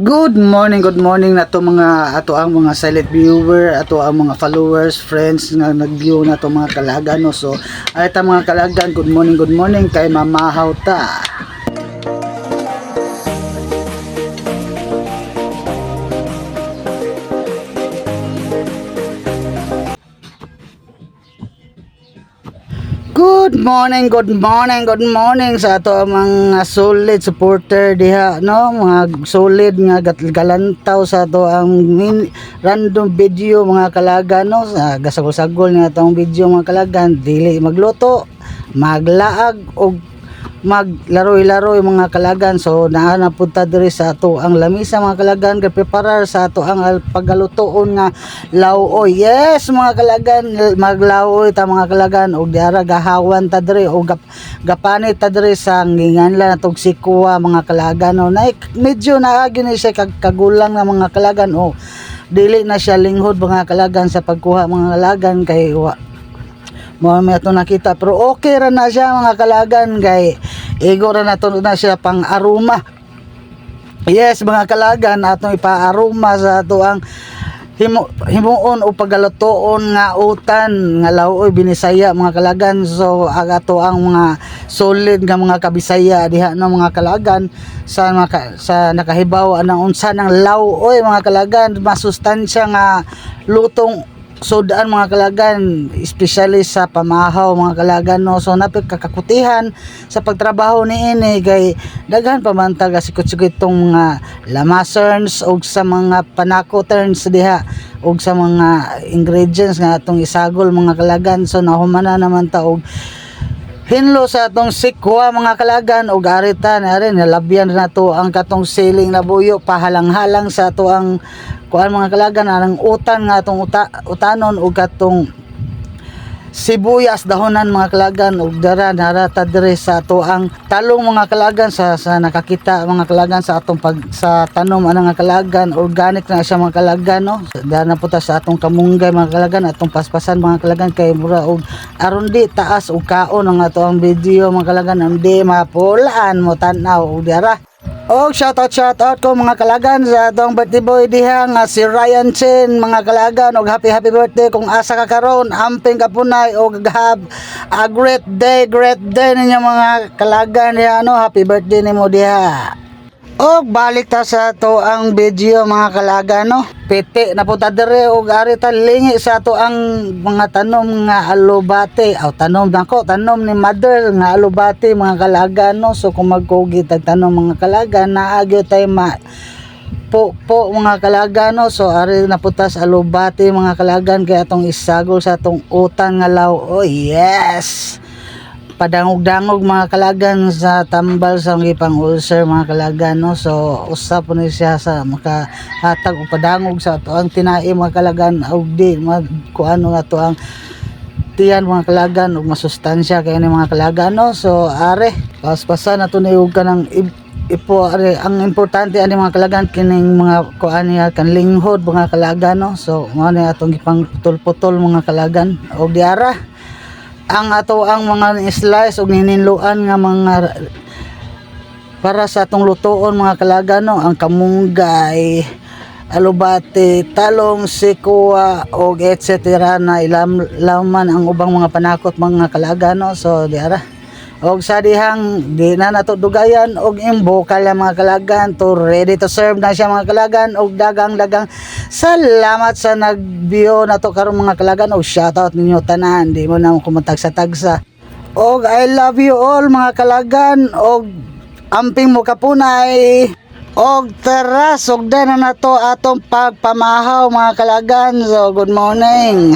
Good morning na to mga ato ang mga silent viewer, ato ang mga followers, friends nga nag-view na to mga kalagan no. So ay ta mga kalagan, good morning kay mamahaw ta. Good morning sa ato mga solid supporter diha no, mga solid nga galantaw sa ato ang random video mga kalagan no. Sa gasagol-sagol nga atong video mga kalagan, dili magluto, maglaag og maglaro-laro mga kalagan. So naa na punta diri sa ato ang lamisa mga kalagan, kay preparar sa ato ang pagalutoon nga lawoy. Yes mga kalagan, maglawoy ta mga kalagan og diara gahawan ta diri og gapanit ta diri sa nginganlan natog sikwa mga kalagan no. Medyo naagi ni siya kagulang na mga kalagan o dili na siya linghod mga kalagan sa pagkuha mga kalagan kay mo may ato nakita, pero okay ra na siya mga kalagan kay igo ra na to na siya pang aroma. Yes mga kalagan, atong ipa-aroma sa ato ang himuon o pagalutoon nga utan nga lawoy binisaya mga kalagan. So ato ang mga solid nga mga kabisaya diha no mga kalagan sa nakahibaw anang unsa ng lawoy mga kalagan, masustansya nga lutong sudaan mga kalagan, especially sa pamahaw mga kalagan no. So napikakakutihan sa pagtrabaho niini kay daghan pamantag sikot-sikot itong mga lamaserns og sa mga panako turns diha og sa mga ingredients nga atong isagol mga kalagan. So nahumana naman ta og hinlo sa atong sikwa mga kalagan og arita na rin nalabyan na to ang katong siling na buyo pahalang-halang sa ato ang kuan mga kalagan ang utan nga atong utanon og katong sibuyas dahonan mga kalagan og dara narata dire sa ato ang talong mga kalagan sa nakakita mga kalagan sa atong sa tanom ana nga kalagan, organic na siya mga kalagan no. Dara na puta sa atong kamunggay mga kalagan, atong paspasan mga kalagan kay mura og aron di taas og kaon ang ato ang video mga kalagan, hindi mapulaan mo tan-aw og dara. Og shoutout ko mga kalagan sa atong birthday boy diha nga si Ryan Chen mga kalagan, og happy birthday kung asa ka karon, amping kapunay og have a great day ninyo mga kalagan diha no. Happy birthday nimo diha. Og balik ta sa to ang video mga kalagan no. Piti na punta dire og ari ta lingi sa to ang mga tanom nga alubate. Tanom ni mother nga alubate mga kalagan no. So kung magkugi tag tanom mga kalagan, naagyo tay po mga kalagan no. So ari na punta sa alubate mga kalagan kay atong isagol sa atong utan nga law. Oh yes, padangog-dangog mga kalagan sa tambal sa gipang ulcer mga kalagan no. So usap po ni siya sa makahatag o padangog sa ato ang tinai mga kalagan og di kuano nga to ang tiyan mga kalagan og masustansya kay ni mga kalagan no. So are paspasan nato ni og kanang ipo are ang importante ani mga kalagan kining mga kuan niya kan linghod mga kalagan no. So mo ni atong gipang putol-putol mga kalagan og diara ang ato ang mga slice og nininluan nga mga para sa atong lutoon mga kalagan no. Ang kamunggay, alubate, talong, sikwa og etc. na ilaman ang ubang mga panakot mga kalagan no. So diara og sa dihang di na nato dugayan og imbo kala mga kalagan to ready to serve na siya mga kalagan. Og dagang salamat sa nag-view nato karon mga kalagan og shoutout ninyo tanan, di mo na kumatag sa tagsa. Og I love you all mga kalagan og amping mo kapunay og tara sugdan na nato atong pagpamahaw mga kalagan. So good morning.